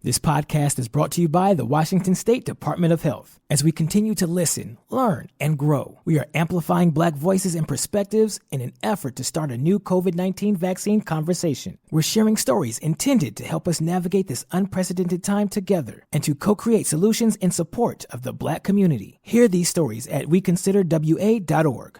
This podcast is brought to you by the Washington State Department of Health. As we continue to listen, learn, and grow, we are amplifying Black voices and perspectives in an effort to start a new COVID-19 vaccine conversation. We're sharing stories intended to help us navigate this unprecedented time together and to co-create solutions in support of the Black community. Hear these stories at weconsiderwa.org.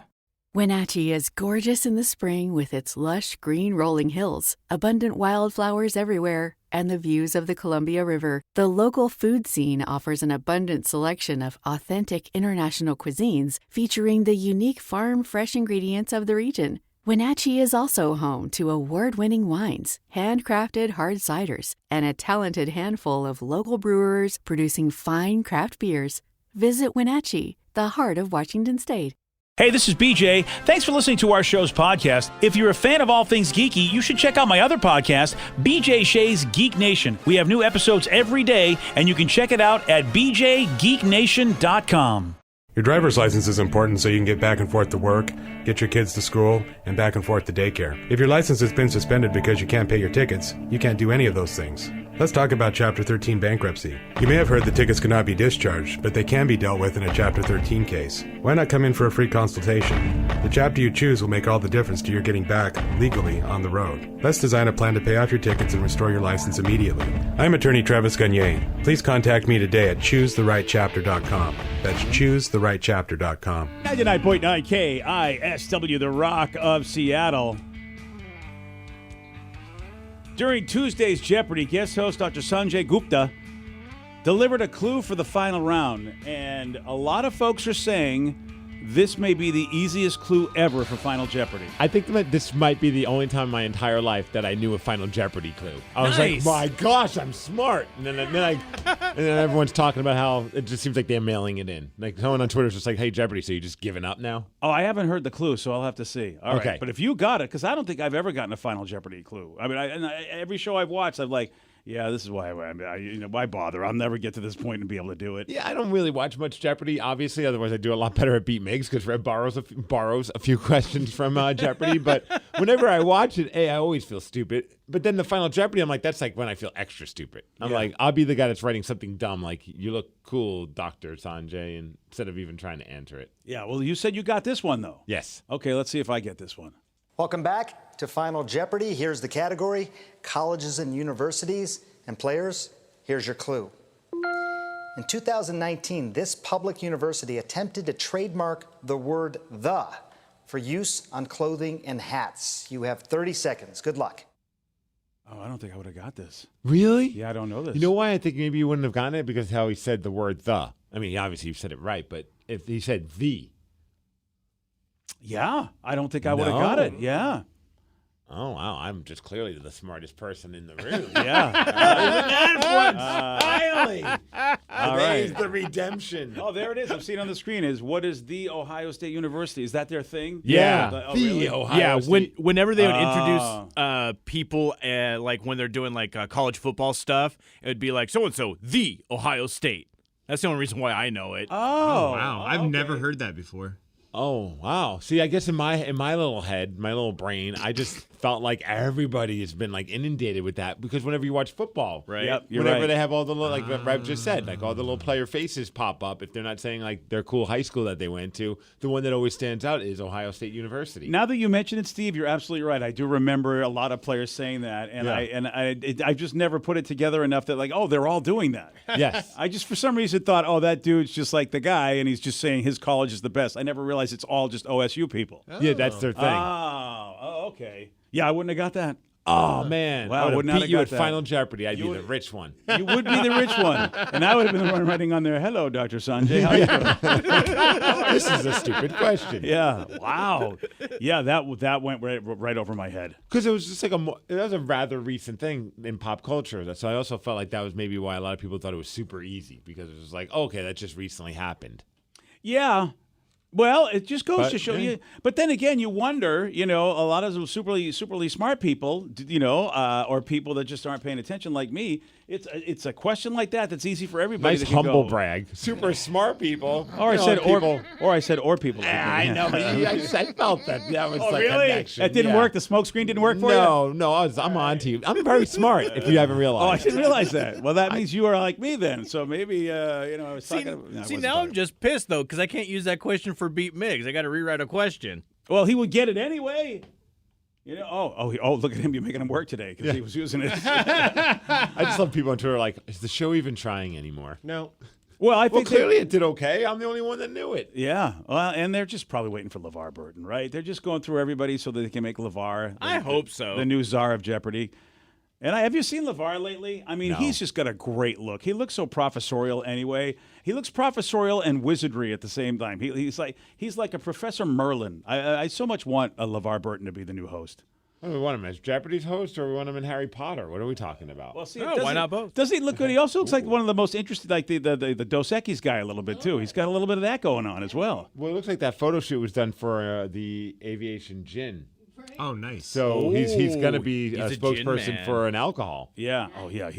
Wenatchee is gorgeous in the spring with its lush green rolling hills, abundant wildflowers everywhere, and the views of the Columbia River. The local food scene offers an abundant selection of authentic international cuisines featuring the unique farm-fresh ingredients of the region. Wenatchee is also home to award-winning wines, handcrafted hard ciders, and a talented handful of local brewers producing fine craft beers. Visit Wenatchee, the heart of Washington State. Hey, this is BJ. Thanks for listening to our show's podcast. If you're a fan of all things geeky, you should check out my other podcast, BJ Shea's Geek Nation. We have new episodes every day, and you can check it out at bjgeeknation.com. Your driver's license is important so you can get back and forth to work, get your kids to school, and back and forth to daycare. If your license has been suspended because you can't pay your tickets, you can't do any of those things. Let's talk about Chapter 13 bankruptcy. You may have heard the tickets cannot be discharged, but they can be dealt with in a Chapter 13 case. Why not come in for a free consultation? The chapter you choose will make all the difference to your getting back, legally, on the road. Let's design a plan to pay off your tickets and restore your license immediately. I'm attorney Travis Gagne. Please contact me today at choosetherightchapter.com. That's choosetherightchapter.com. 99.9 KISW, the Rock of Seattle. During Tuesday's Jeopardy, guest host Dr. Sanjay Gupta delivered a clue for the final round, and a lot of folks are saying this may be the easiest clue ever for Final Jeopardy. I think that this might be the only time in my entire life that I knew a Final Jeopardy clue. I was like, my gosh, I'm smart. And then everyone's talking about how it just seems like they're mailing it in. Like someone on Twitter is just like, hey, Jeopardy, so you just giving up now? Oh, I haven't heard the clue, so I'll have to see. All Okay. right. But if you got it, because I don't think I've ever gotten a Final Jeopardy clue. I mean, every show I've watched, I'm like, yeah, this is why why bother? I'll never get to this point and be able to do it. Yeah, I don't really watch much Jeopardy, obviously. Otherwise, I do a lot better at Beat Migs because Red borrows a few questions from Jeopardy. But whenever I watch it, I always feel stupid. But then the Final Jeopardy, I'm like, that's like when I feel extra stupid. I'm like, I'll be the guy that's writing something dumb, like, you look cool, Dr. Sanjay, and instead of even trying to answer it. Yeah, well, you said you got this one, though. Yes. Okay, let's see if I get this one. Welcome back to Final Jeopardy. Here's the category, colleges and universities. And players, here's your clue. In 2019, this public university attempted to trademark the word "the" for use on clothing and hats. You have 30 seconds. Good luck. Oh, I don't think I would have got this. Really? Yeah, I don't know this. You know why I think maybe you wouldn't have gotten it? Because how he said the word "the." I mean, obviously you said it right, but if he said "the." Yeah, I don't think I would have got it. Yeah. Oh, wow. I'm just clearly the smartest person in the room. Yeah. Finally. Today's the redemption. Oh, there it is. I'm seeing on the screen. What is the Ohio State University? Is that their thing? Yeah. Oh, really? Ohio State. Whenever they would introduce people, like when they're doing like college football stuff, it would be like so-and-so, the Ohio State. That's the only reason why I know it. Oh, wow. I've never heard that before. Oh, wow. See, I guess in my little head, my little brain, I just felt like everybody has been like inundated with that because whenever you watch football, right? Yep, whenever right. they have all the little, like Rev just said, like all the little player faces pop up. If they're not saying like their cool high school that they went to, the one that always stands out is Ohio State University. Now that you mention it, Steve, you're absolutely right. I do remember a lot of players saying that, and I just never put it together enough that like, oh, they're all doing that. Yes. I just for some reason thought, oh, that dude's just like the guy, and he's just saying his college is the best. I never realized it's all just OSU people. Oh. Yeah, that's their thing. Oh, okay. Yeah, I wouldn't have got that. Oh, man. Wow, I would not have have beat you got at that. Final Jeopardy. I'd be the rich one. You would be the rich one. And I would have been the one writing on there, hello, Dr. Sanjay. How you doing? This is a stupid question. Yeah. Wow. Yeah, that went right over my head. Because it was just like that was a rather recent thing in pop culture. So I also felt like that was maybe why a lot of people thought it was super easy because it was like, okay, that just recently happened. Yeah. Well, it just goes But, to show yeah. you. But then again, you wonder, a lot of those superly smart people, or people that just aren't paying attention like me. It's a question like that's easy for everybody. Nice to humble go. brag. Super smart people. Or I You know, said people. or I said or people. Like me. I know, but I felt that was Oh, like really? connection. That didn't yeah. work. The smoke screen didn't work for you. No, I'm on to you. I'm very smart. If you haven't Oh, I realized. didn't realize that. Well, that means you are like me then. So maybe I was See, talking. No, I wasn't now talking. I'm just pissed, though, because I can't use that question for Beat Miggs. I got to rewrite a question. Well, he would get it anyway. Look at him! You're making him work today because he was using it. I just love people on Twitter like, is the show even trying anymore? No. Well, I Well, think clearly it did okay. I'm the only one that knew it. Yeah, well, and they're just probably waiting for LeVar Burton, right? They're just going through everybody so that they can make LeVar. I hope so. The new czar of Jeopardy. And have you seen LeVar lately? I mean, he's just got a great look. He looks so professorial anyway. He looks professorial and wizardry at the same time. He's like a Professor Merlin. I so much want a LeVar Burton to be the new host. What do we want him as Jeopardy's host, or we want him in Harry Potter? What are we talking about? Well, see, why not both? Doesn't he look good? He also looks like one of the most interesting, like the Dos Equis guy a little bit too. He's got a little bit of that going on as well. Well, it looks like that photo shoot was done for the Aviation Gin. Oh, nice. So he's going to be He's a a gin spokesperson man. for an alcohol. Yeah. Oh, yeah.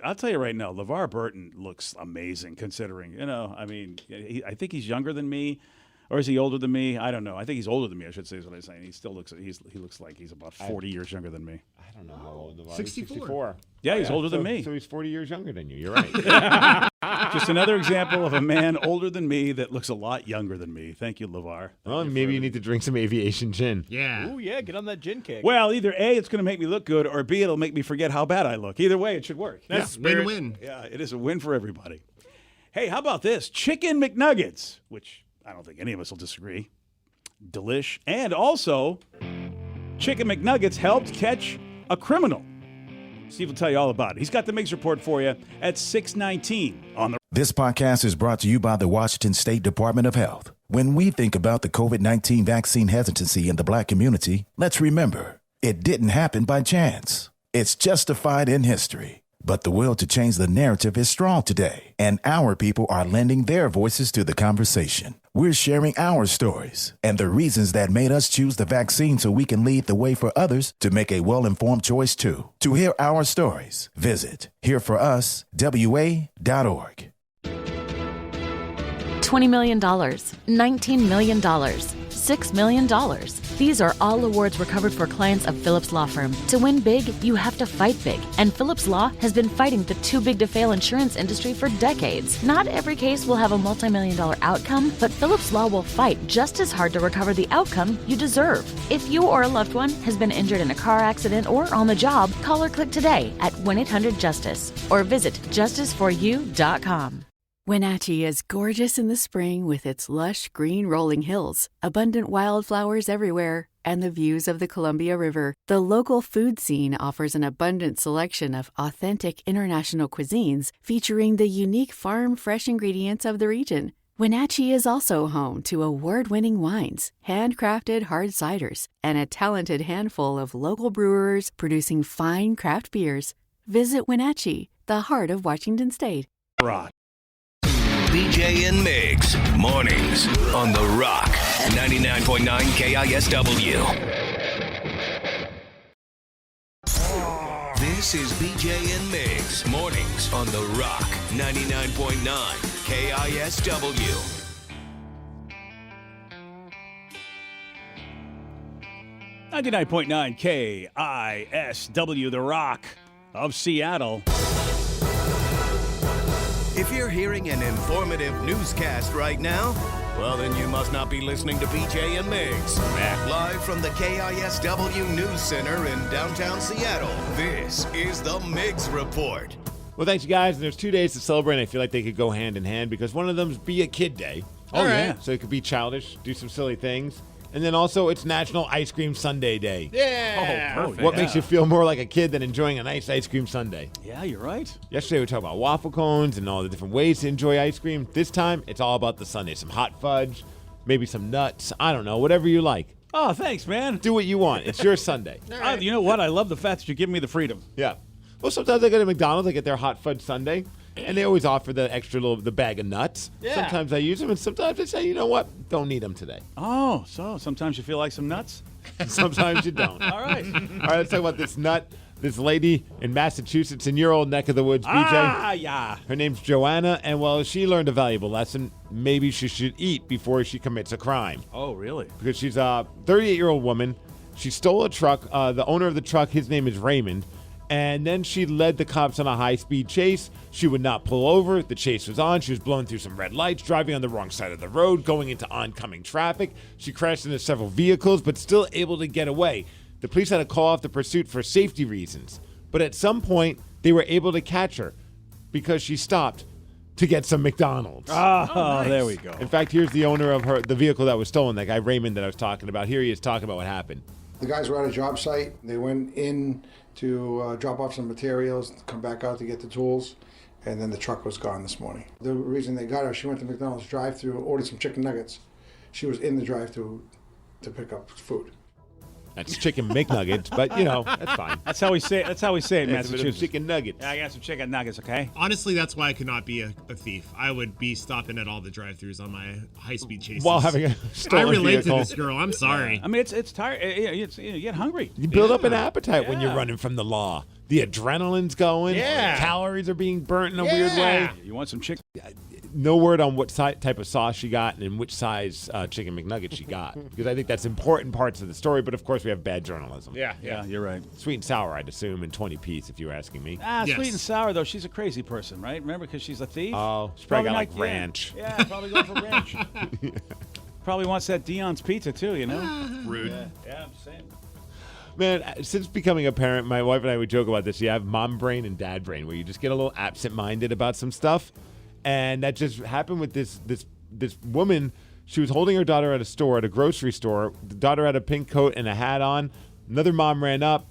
I'll tell you right now, LeVar Burton looks amazing considering, I mean, I think he's younger than me. Or is he older than me? I don't know. I think he's older than me, I should say, is what I'm saying. He still looks he looks like he's about 40 years younger than me. I don't know how old LeVar is. 64. Yeah, he's older than me. So he's 40 years younger than you. You're right. Just another example of a man older than me that looks a lot younger than me. Thank you, LeVar. Well, maybe you need to drink some Aviation Gin. Yeah. Oh, yeah, get on that gin kick. Well, either A, it's going to make me look good, or B, it'll make me forget how bad I look. Either way, it should work. That's Win-win. Yeah, it is a win for everybody. Hey, how about this? Chicken McNuggets, which I don't think any of us will disagree. Delish. And also, Chicken McNuggets helped catch a criminal. Steve will tell you all about it. He's got the Mix Report for you at 6:19 on the. This podcast is brought to you by the Washington State Department of Health. When we think about the COVID-19 vaccine hesitancy in the Black community, let's remember, it didn't happen by chance. It's justified in history. But the will to change the narrative is strong today, and our people are lending their voices to the conversation. We're sharing our stories and the reasons that made us choose the vaccine so we can lead the way for others to make a well-informed choice too. To hear our stories, visit hereforuswa.org. $20 million, $19 million, $6 million. These are all awards recovered for clients of Phillips Law Firm. To win big, you have to fight big. And Phillips Law has been fighting the too big to fail insurance industry for decades. Not every case will have a multi-million-dollar outcome, but Phillips Law will fight just as hard to recover the outcome you deserve. If you or a loved one has been injured in a car accident or on the job, call or click today at 1-800-JUSTICE or visit justiceforyou.com. Wenatchee is gorgeous in the spring with its lush green rolling hills, abundant wildflowers everywhere, and the views of the Columbia River. The local food scene offers an abundant selection of authentic international cuisines featuring the unique farm-fresh ingredients of the region. Wenatchee is also home to award-winning wines, handcrafted hard ciders, and a talented handful of local brewers producing fine craft beers. Visit Wenatchee, the heart of Washington State. Rock. BJ and Migs, mornings on The Rock, 99.9 KISW. This is BJ and Migs, mornings on The Rock, 99.9 KISW. .9 KISW, The Rock of Seattle. If you're hearing an informative newscast right now, well, then you must not be listening to BJ and Migs. Live from the KISW News Center in downtown Seattle, this is the Migs Report. Well, thanks, you guys. There's 2 days to celebrate, and I feel like they could go hand in hand because one of them's Be a Kid Day. Oh, yeah. So it could be childish, do some silly things. And then also, it's National Ice Cream Sundae Day. Yeah. Oh, perfect. What makes you feel more like a kid than enjoying a nice ice cream sundae? Yeah, you're right. Yesterday, we talked about waffle cones and all the different ways to enjoy ice cream. This time, it's all about the sundae. Some hot fudge, maybe some nuts. I don't know, whatever you like. Oh, thanks, man. Do what you want. It's your sundae. You know what? I love the fact that you're giving me the freedom. Yeah. Well, sometimes I go to McDonald's, I get their hot fudge sundae. And they always offer the extra the bag of nuts. Yeah. Sometimes I use them, and sometimes I say, you know what? Don't need them today. Oh, so sometimes you feel like some nuts? Sometimes you don't. All right. All right, let's talk about this nut. This lady in Massachusetts, in your old neck of the woods, BJ. Ah, yeah. Her name's Joanna, and well, she learned a valuable lesson. Maybe she should eat before she commits a crime. Oh, really? Because she's a 38-year-old woman. She stole a truck. The owner of the truck, his name is Raymond. And then she led the cops on a high-speed chase. She would not pull over. The chase was on. She was blowing through some red lights, driving on the wrong side of the road, going into oncoming traffic. She crashed into several vehicles, but still able to get away. The police had to call off the pursuit for safety reasons. But at some point, they were able to catch her because she stopped to get some McDonald's. Oh, nice. There we go. In fact, here's the owner of the vehicle that was stolen, that guy Raymond that I was talking about. Here he is talking about what happened. The guys were at a job site. They went in to drop off some materials, come back out to get the tools, and then the truck was gone this morning. The reason they got her, she went to McDonald's drive-thru, ordered some chicken nuggets. She was in the drive-thru to pick up food. That's chicken McNuggets, but that's fine. That's how we say it. That's how we say it in Massachusetts. Chicken nuggets. Yeah, I got some chicken nuggets, okay? Honestly, that's why I could not be a thief. I would be stopping at all the drive-thrus on my high-speed chases. While having a stolen I relate vehicle. to this girl. I'm sorry. Yeah. I mean, it's tired. You get hungry. You build up an appetite when you're running from the law. The adrenaline's going. Yeah. Calories are being burnt in a weird way. You want some chicken? No word on what type of sauce she got and which size chicken McNugget she got. Because I think that's important parts of the story. But, of course, we have bad journalism. Yeah, you're right. Sweet and sour, I'd assume, in 20 piece, if you were asking me. Sweet and sour, though. She's a crazy person, right? Remember, because she's a thief? Oh, she probably got like ranch. Yeah, probably going for ranch. Probably wants that Dion's pizza, too, you know? Rude. Yeah, I'm saying. Man, since becoming a parent, my wife and I would joke about this. You have mom brain and dad brain, where you just get a little absent-minded about some stuff. And that just happened with this woman. She was holding her daughter at a store, at a grocery store. The daughter had a pink coat and a hat on. Another mom ran up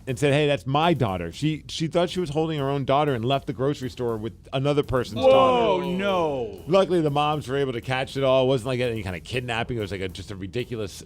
and said, "Hey, that's my daughter." She thought she was holding her own daughter and left the grocery store with another person's daughter. Oh, no. Luckily, the moms were able to catch it all. It wasn't like any kind of kidnapping. It was like just a ridiculous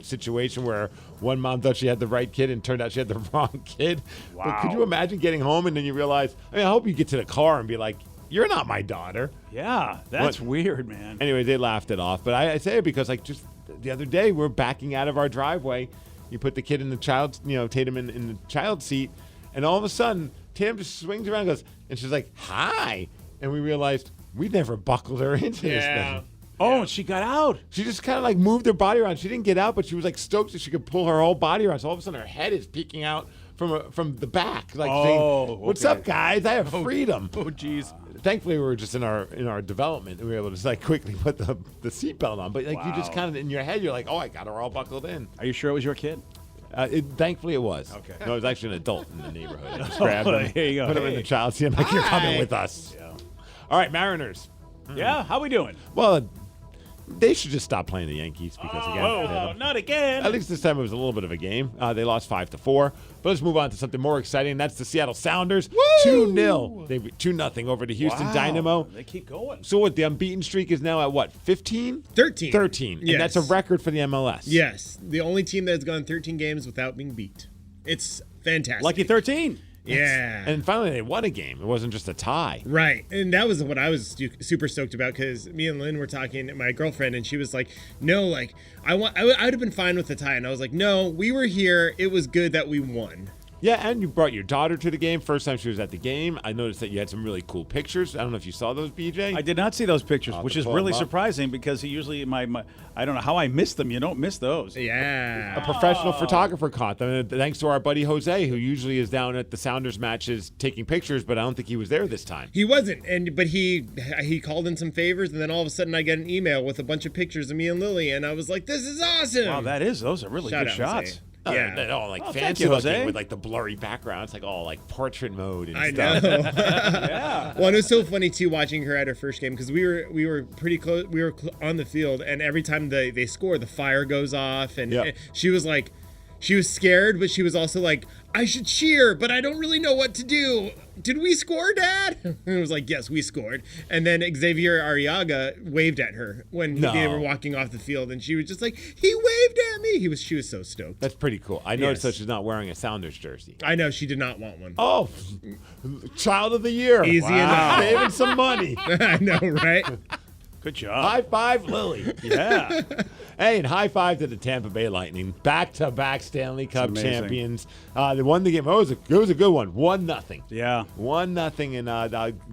situation where one mom thought she had the right kid and turned out she had the wrong kid. Wow. But could you imagine getting home and then you realize, I hope you get to the car and be like, "You're not my daughter." Yeah, that's weird, man. Anyway, they laughed it off. But I say it because, just the other day, we're backing out of our driveway. You put the kid in the Tatum in the child seat, and all of a sudden, Tatum just swings around and goes, and she's like, "Hi." And we realized we never buckled her into this thing. Oh, and she got out. She just kind of moved her body around. She didn't get out, but she was stoked that she could pull her whole body around. So all of a sudden, her head is peeking out from the back, saying, "What's up, guys? I have freedom." Oh, jeez. Thankfully, we were just in our development, and we were able to quickly put the seatbelt on. But you just kind of in your head, you're like, "Oh, I got her all buckled in." Are you sure it was your kid? Thankfully, it was. Okay. No, it was actually an adult in the neighborhood. I just grabbed him, there you go. put him in the child seat. I'm like, "You're coming with us." Yeah. All right, Mariners. Yeah, how we doing? Well, they should just stop playing the Yankees because again, not again. at least this time it was a little bit of a game. They lost 5-4. But let's move on to something more exciting. That's the Seattle Sounders. 2-0. They 2-0 over to Houston Dynamo. They keep going. So what? The unbeaten streak is now at what? 15? 13. 13. Yes. And that's a record for the MLS. Yes. The only team that's gone 13 games without being beat. It's fantastic. Lucky 13. Yeah. And finally, they won a game. It wasn't just a tie. Right. And that was what I was super stoked about, because me and Lynn were talking, my girlfriend, and she was like, "No, I would have been fine with the tie." And I was like, "No, we were here. It was good that we won." Yeah, and you brought your daughter to the game. First time she was at the game. I noticed that you had some really cool pictures. I don't know if you saw those, BJ. I did not see those pictures, which is pull really them up. surprising because he usually I don't know how I missed them. You don't miss those. Yeah. A professional photographer caught them, and thanks to our buddy Jose, who usually is down at the Sounders matches taking pictures, but I don't think he was there this time. He wasn't, but he called in some favors, and then all of a sudden I get an email with a bunch of pictures of me and Lily, and I was like, "This is awesome!" Wow, those are really Shout good out, shots. Jose. Yeah, Yeah. all thank fancy you, looking Jose. with the blurry background. It's all portrait mode and I stuff. know. Yeah. Well, and it was so funny too watching her at her first game, because we were pretty close. We were on the field, and every time they score, the fire goes off, and Yep. she was like, She was scared, but she was also like, I should cheer, but I don't really know what to do. Did we score, Dad? And it was like, yes, we scored. And then Xavier Arriaga waved at her when they were walking off the field, and she was just like, he waved at me. She was so stoked. That's pretty cool. I noticed that she's not wearing a Sounders jersey. I know, she did not want one. Oh, child of the year. Easy enough. Saving some money. I know, right? Good job. High five, Lily. Yeah. Hey, and high five to the Tampa Bay Lightning. Back-to-back Stanley Cup champions. They won the game. It was a good one. 1-0. Yeah. 1-0. And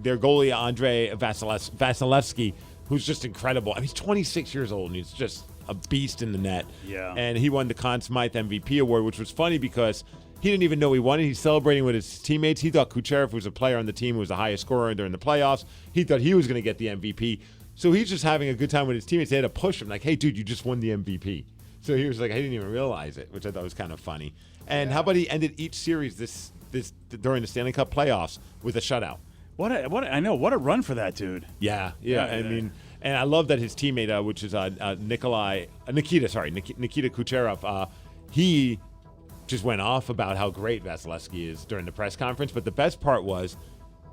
their goalie, Andre Vasilevsky, who's just incredible. I mean, he's 26 years old, and he's just a beast in the net. Yeah. And he won the Conn Smythe MVP award, which was funny because he didn't even know he won it. He's celebrating with his teammates. He thought Kucherov, who was a player on the team, who was the highest scorer during the playoffs, he thought he was going to get the MVP. So he's just having a good time with his teammates. They had to push him, like, hey, dude, you just won the MVP. So he was like, I didn't even realize it, which I thought was kind of funny. And how about he ended each series this during the Stanley Cup playoffs with a shutout? What a run for that dude. Yeah. I mean, and I love that his teammate, which is Nikita Kucherov, he just went off about how great Vasilevsky is during the press conference. But the best part was,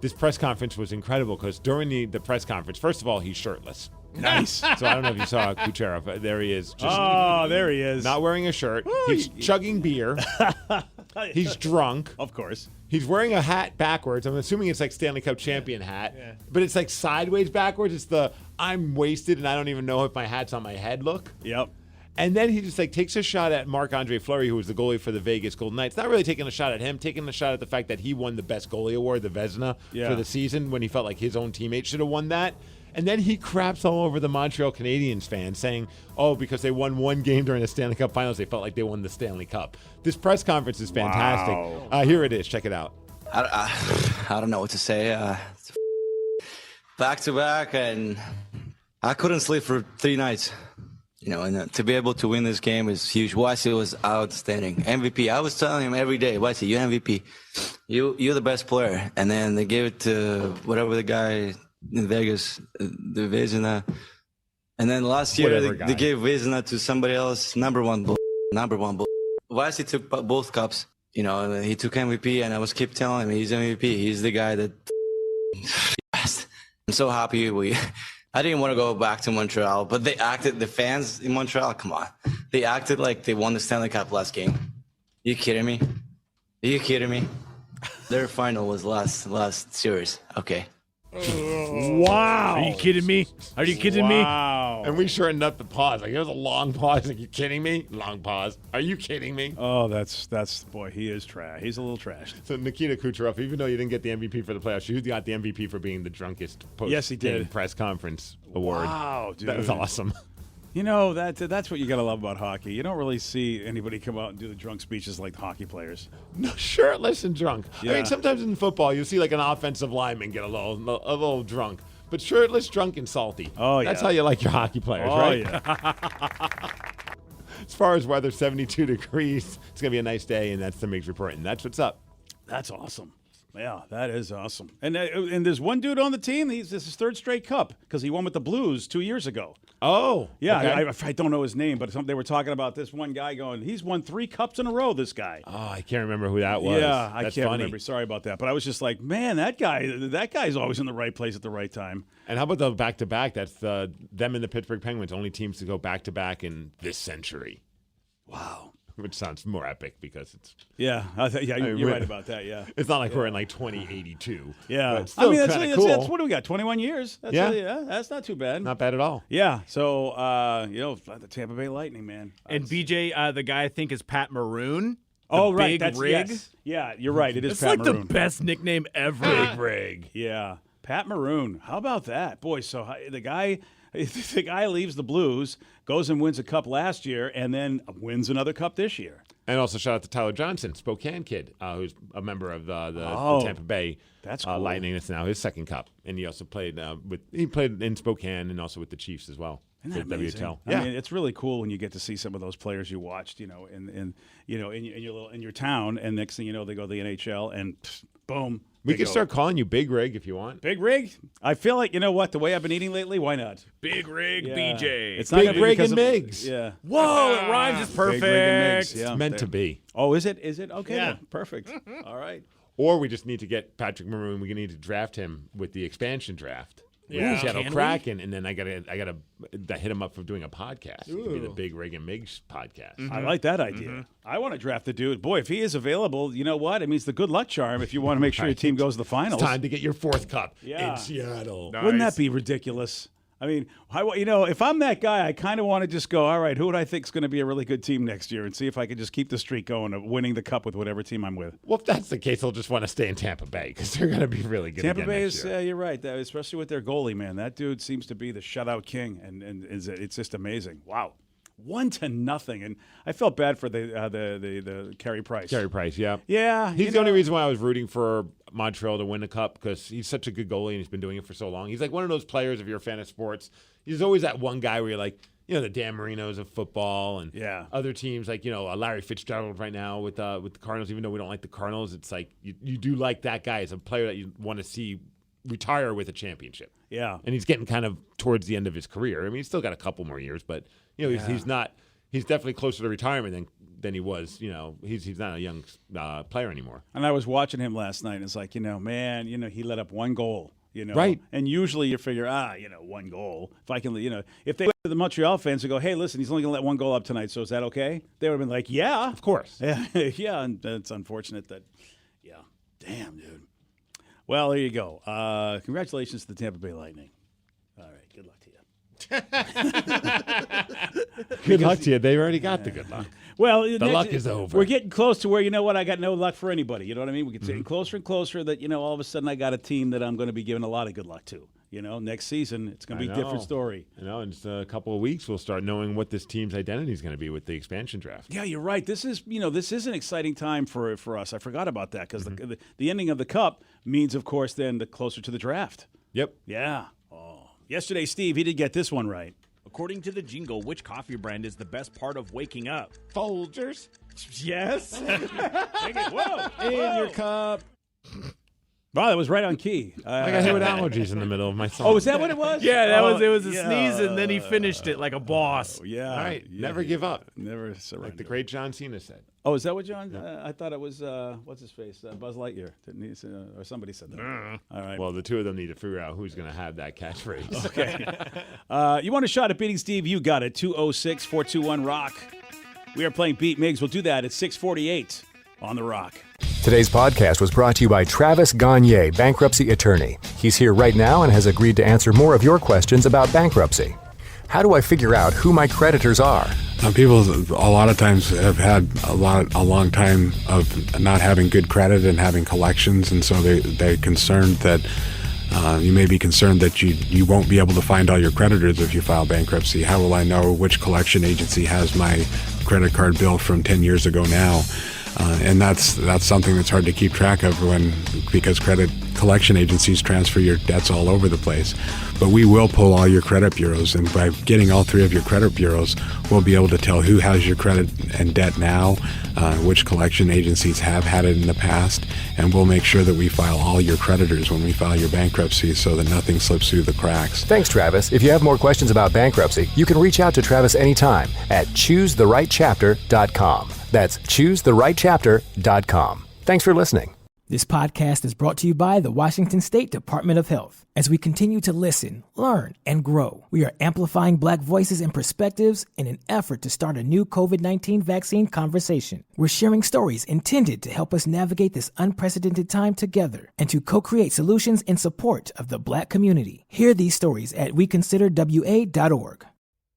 this press conference was incredible because during the press conference, first of all, he's shirtless. Nice. So I don't know if you saw Kucherov. There he is. There he is. Not wearing a shirt. He's chugging beer. He's drunk. Of course. He's wearing a hat backwards. I'm assuming it's like Stanley Cup champion hat. Yeah. But it's like sideways backwards. It's the I'm wasted and I don't even know if my hat's on my head look. Yep. And then he just takes a shot at Marc-Andre Fleury, who was the goalie for the Vegas Golden Knights. Not really taking a shot at him, taking a shot at the fact that he won the best goalie award, the Vezina, for the season when he felt like his own teammate should have won that. And then he craps all over the Montreal Canadiens fans saying, because they won one game during the Stanley Cup Finals, they felt like they won the Stanley Cup. This press conference is fantastic. Wow. Here it is. Check it out. I don't know what to say. Back-to-back, and I couldn't sleep for 3 nights. And to be able to win this game is huge. Weissy was outstanding. MVP. I was telling him every day, Weissy, you're MVP. You're the best player. And then they gave it to whatever the guy in Vegas, the Vezina. And then last year they gave Vezina to somebody else. Number one. Weissy took both cups. He took MVP, and I was keep telling him he's MVP. He's the guy that. I'm so happy I didn't want to go back to Montreal, but the fans in Montreal, come on. They acted like they won the Stanley Cup last game. You kidding me? Their final was last series. Okay. Wow. Are you kidding me? Wow. And we shortened up the pause. It was a long pause. You kidding me? Long pause. Are you kidding me? Oh, that's boy, he is trash. He's a little trashed. So Nikita Kucherov, even though you didn't get the MVP for the playoffs, you got the MVP for being the drunkest post-game press conference award. Wow, dude. That was awesome. That's what you got to love about hockey. You don't really see anybody come out and do the drunk speeches like hockey players. No, shirtless and drunk. Yeah. I mean, sometimes in football, you'll see like an offensive lineman get a little drunk. But shirtless, drunk, and salty. Oh, yeah. That's how you like your hockey players, right? Yeah. As far as weather, 72 degrees. It's going to be a nice day, and that's the Migs Report. And that's what's up. That's awesome. Yeah, that is awesome. And there's one dude on the team. This is his third straight cup because he won with the Blues 2 years ago. Oh, yeah. Okay. I don't know his name, but they were talking about this one guy going, he's won 3 cups in a row, this guy. Oh, I can't remember who that was. Yeah, I can't funny. remember. Sorry about that. But I was just like, man, that guy's always in the right place at the right time. And how about the back-to-back? That's them and the Pittsburgh Penguins, only teams to go back-to-back in this century. Wow. Which sounds more epic because it's... Yeah, you're right about that, yeah. It's not like we're in like 2082. Yeah. But still that's cool. That's what do we got, 21 years? That's not too bad. Not bad at all. Yeah, so, the Tampa Bay Lightning, man. And BJ, the guy I think is Pat Maroon. Right. Big Rig. Yes. Yeah, you're right. It is it's Pat like Maroon. the best nickname ever. Big Rig. Yeah. Pat Maroon. How about that? Boy, so the guy leaves the Blues, goes and wins a cup last year, and then wins another cup this year. And also shout out to Tyler Johnson, Spokane kid, who's a member of the Tampa Bay cool. Lightning. It's now his second cup, and he also played in Spokane and also with the Chiefs as well. Isn't that amazing? WHL. I mean, it's really cool when you get to see some of those players you watched, in your town, and next thing you know, they go to the NHL, and boom, We can start calling you Big Rig if you want. Big Rig? I feel like, you know what, the way I've been eating lately, why not? Big Rig Yeah. BJ. It's not Big gonna be Rig because and of- Migs. Yeah. Whoa, it rhymes. It's Big Rig and Migs, perfect. yeah. It's meant to be. Oh, is it? Is it? Okay, Yeah. then. Perfect. All right. Or we just need to get Patrick Maroon. We need to draft him with the expansion draft. Yeah. Seattle Can we? Kraken, and then I gotta hit him up for doing a podcast. It could be the Big Rig and Migs podcast. I like that idea. I want to draft the dude. Boy, if he is available, you know what? It means the good luck charm if you want to make sure your team goes to the finals. It's time to get your 4th cup Yeah. in Seattle. Wouldn't that be ridiculous? I mean, if I'm that guy, I kind of want to just go, all right, who would I think is going to be a really good team next year and see if I can just keep the streak going of winning the cup with whatever team I'm with. Well, if that's the case, they'll just want to stay in Tampa Bay because they're going to be really good. Tampa again Bay next is, year. you're right, especially with their goalie, man. That dude seems to be the shutout king, and it's just amazing. Wow. 1-0, and I felt bad for the Carey Price. Carey Price, yeah. Yeah. He's the only reason why I was rooting for Montreal to win the cup because he's such a good goalie and he's been doing it for so long. He's like one of those players, if you're a fan of sports, he's always that one guy where you're like, the Dan Marinos of football and other teams like, Larry Fitzgerald right now with the Cardinals, even though we don't like the Cardinals, it's like you do like that guy as a player that you want to see retire with a championship. Yeah. And he's getting kind of towards the end of his career. I mean, he's still got a couple more years, but he's definitely closer to retirement than he was. He's not a young player anymore. And I was watching him last night, and it's like, man, he let up one goal. Right. And usually you figure, one goal. If I can, if they went to the Montreal fans and go, hey, listen, he's only going to let one goal up tonight, so is that okay? They would have been like, yeah. Of course. Yeah, yeah, and it's unfortunate that, damn, dude. Well, there you go. Congratulations to the Tampa Bay Lightning. All right, good luck to you. Good luck to you. They already got the good luck. Well, the luck is over. We're getting close to where, you know what, I got no luck for anybody. You know what I mean? We get getting closer and closer that, all of a sudden I got a team that I'm going to be giving a lot of good luck to. Next season, it's going to be a different story. In just a couple of weeks, we'll start knowing what this team's identity is going to be with the expansion draft. Yeah, you're right. This is an exciting time for us. I forgot about that because the ending of the cup means, of course, then the closer to the draft. Yep. Yeah. Oh. Yesterday, Steve, he did get this one right. According to the jingle, which coffee brand is the best part of waking up? Folgers. Yes. Whoa. In your cup. Wow, that was right on key. I got hit with allergies in the middle of my song. Oh, is that what it was? Yeah, it was a sneeze, and then he finished it like a boss. Yeah. All right. Yeah. Never give up. Never surrender. Like the great John Cena said. Oh, is that what John? I thought it was what's his face, Buzz Lightyear. Didn't he say, or somebody said that? All right. Well, the two of them need to figure out who's going to have that catchphrase. Okay. You want a shot at beating Steve? You got it. 206-421-ROCK. We are playing Beat Migs. We'll do that at 6:48 on the Rock. Today's podcast was brought to you by Travis Gagne, bankruptcy attorney. He's here right now and has agreed to answer more of your questions about bankruptcy. How do I figure out who my creditors are? People a lot of times have had a long time of not having good credit and having collections, and so they're concerned that you may be concerned that you won't be able to find all your creditors if you file bankruptcy. How will I know which collection agency has my credit card bill from 10 years ago now? And that's something that's hard to keep track of because credit collection agencies transfer your debts all over the place. But we will pull all your credit bureaus, and by getting all three of your credit bureaus, we'll be able to tell who has your credit and debt now, which collection agencies have had it in the past, and we'll make sure that we file all your creditors when we file your bankruptcy so that nothing slips through the cracks. Thanks, Travis. If you have more questions about bankruptcy, you can reach out to Travis anytime at ChooseTheRightChapter.com. That's ChooseTheRightChapter.com. Thanks for listening. This podcast is brought to you by the Washington State Department of Health. As we continue to listen, learn, and grow, we are amplifying Black voices and perspectives in an effort to start a new COVID-19 vaccine conversation. We're sharing stories intended to help us navigate this unprecedented time together and to co-create solutions in support of the Black community. Hear these stories at weconsiderwa.org.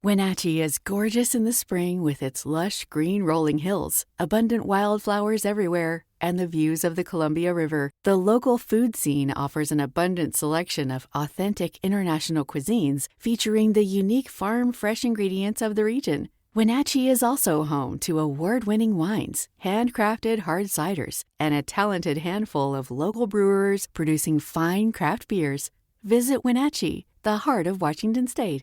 Wenatchee is gorgeous in the spring with its lush green rolling hills, abundant wildflowers everywhere, and the views of the Columbia River. The local food scene offers an abundant selection of authentic international cuisines featuring the unique farm-fresh ingredients of the region. Wenatchee is also home to award-winning wines, handcrafted hard ciders, and a talented handful of local brewers producing fine craft beers. Visit Wenatchee, the heart of Washington State.